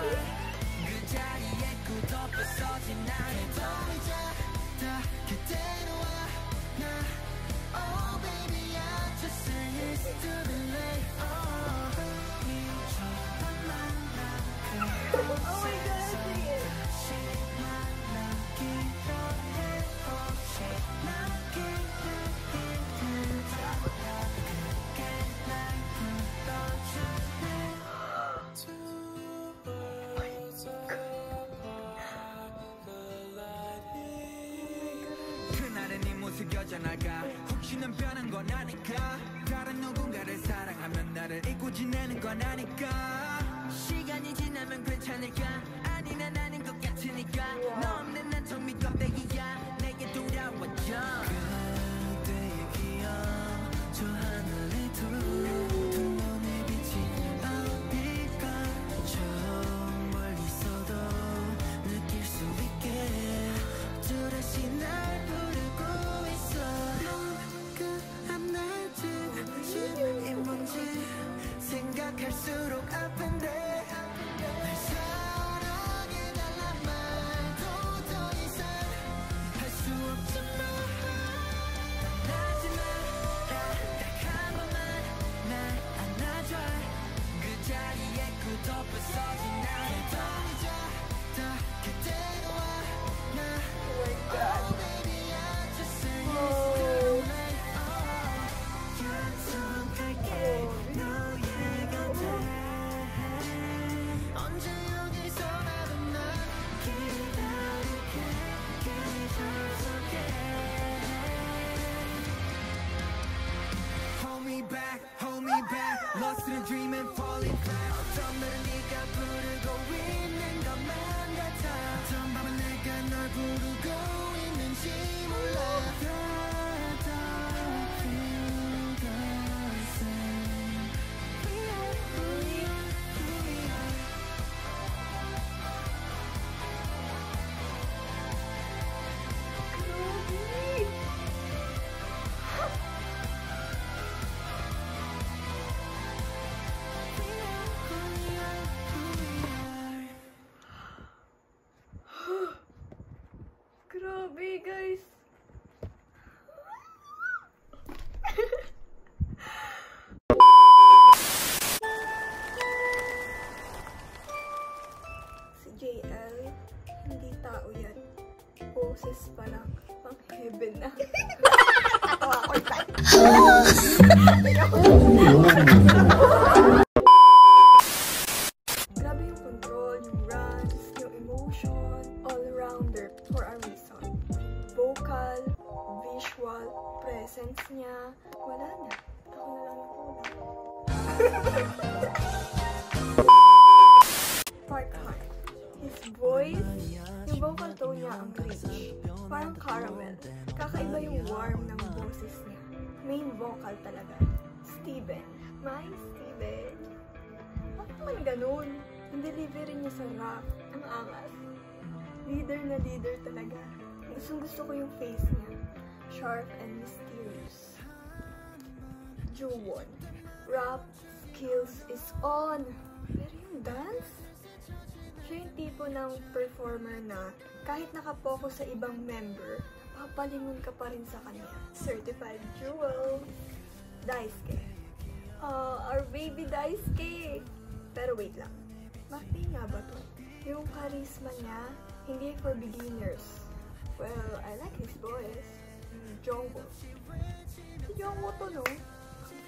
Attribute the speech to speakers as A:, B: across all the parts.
A: 그 자리에 굳어버서진 나를 떠올리자 다 그대로 와 나 Oh baby I just say yes to the late 미쳐만 만나
B: Oh my god, sing it!
A: 그날은 네 모습 여전할까 혹시는 변한 건 아닐까 다른 누군가를 사랑하면 나를 잊고 지내는 건 아닐까 시간이 지나면 괜찮을까 아니나 나는 것 같으니까 너 없는 난 좀 밑껍데기야 내게 돌아와줘 그때의 기억 저 하늘에 두 눈에 빛이 어딜까 저 멀리 있어도 느낄 수 있게 또다시 날 부르고 있어 넌 낮은 지금이 뭔지 생각할수록 아픈데 날 사랑해달란 말도 더 이상 할 수 없지만 하지마 딱 한 번만 날 안아줘 그 자리에 굳어버서진 나를 떠올리자 다 그대로 와 나
B: Oh my god.
A: Hold me back, lost in a dream and falling flat 어떤 날은 네가 부르고 있는 것만 같아 어떤 밤은 내가 널 부르고 있는지 몰라
B: Grabe guys! Si JL, hindi tao yan. Boses pa lang, pang heaven na. Tawa ko yan. Grabe yung control, yung runs, yung emotion, all-rounder for a reason. Vocal, visual, presence niya, wala na. Ako na lang yung Park Heart. His voice, yung vocal tone niya ang rich. Parang caramel. Kakaiba yung warm ng boses niya. Main vocal talaga. Steven. My Steven. Bakit naman ganun? Yung delivery niya sa rap, ang angas. Leader na leader talaga. Gusto ko yung face niya. Sharp and mysterious. Juwon. Rap skills is on. Pero yung dance? Siya yung tipo ng performer na kahit nakapokus sa ibang member, papalingon ka pa rin sa kanya. Certified Jewel. Daisuke. Our baby Daisuke. Pero wait lang. Maki nga ba to? Yung charisma niya, hindi for beginners. Well, I like his voice. Jongwoo. Si Jongwoo to, no?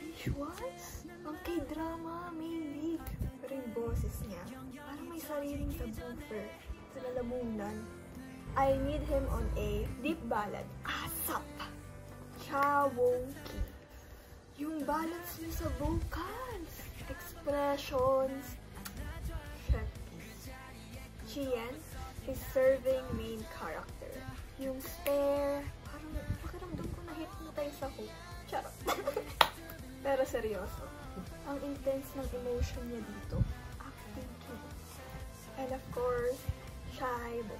B: Visuals? Ang K-drama, main lead. Pero yung boses niya, parang may sariling subwoofer sa lalamunan. I need him on a deep ballad. ASAP! Chawonki. Yung balance niya sa vocals, expressions, chef kiss. Chien is serving main character. Yung stare, parang pakiramdam ko na hypnotize ako. Charot. Pero seryoso, ang intense ng emotion niya dito, acting king. And of course, Shaibo.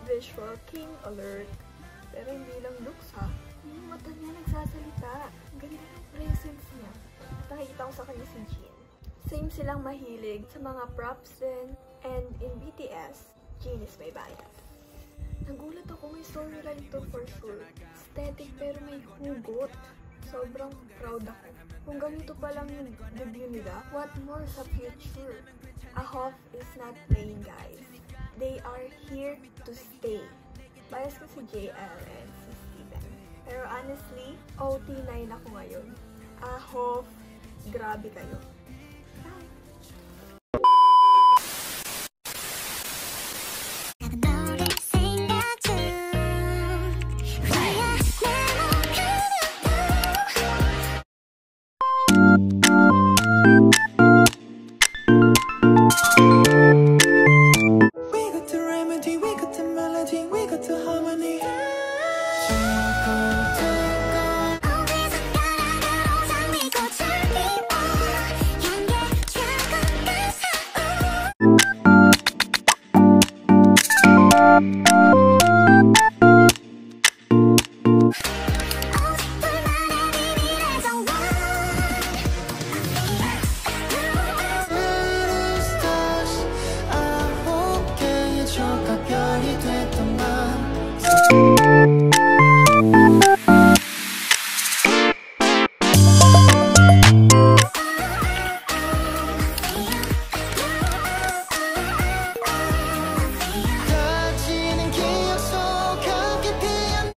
B: Visual king alert. Pero hindi lang looks ha. Yung mata niya nagsasalita. Ang ganda ng presence niya. At nakikita ko sa kanya si Jin. Same silang mahilig sa mga props din. And in BTS, Genius may bias. Nagulat ako, may storyline to for sure. Aesthetic pero may hugot. Sobrang proud ako. Kung ganito pa lang yung debut nila, what more sa future? AHOF is not playing, guys. They are here to stay. Bias ko si JL and si Steven. Pero honestly, OT9 ako ngayon. AHOF, grabe kayo. Bye!
A: We got the remedy, we got the melody, we got the harmony.
C: 어디서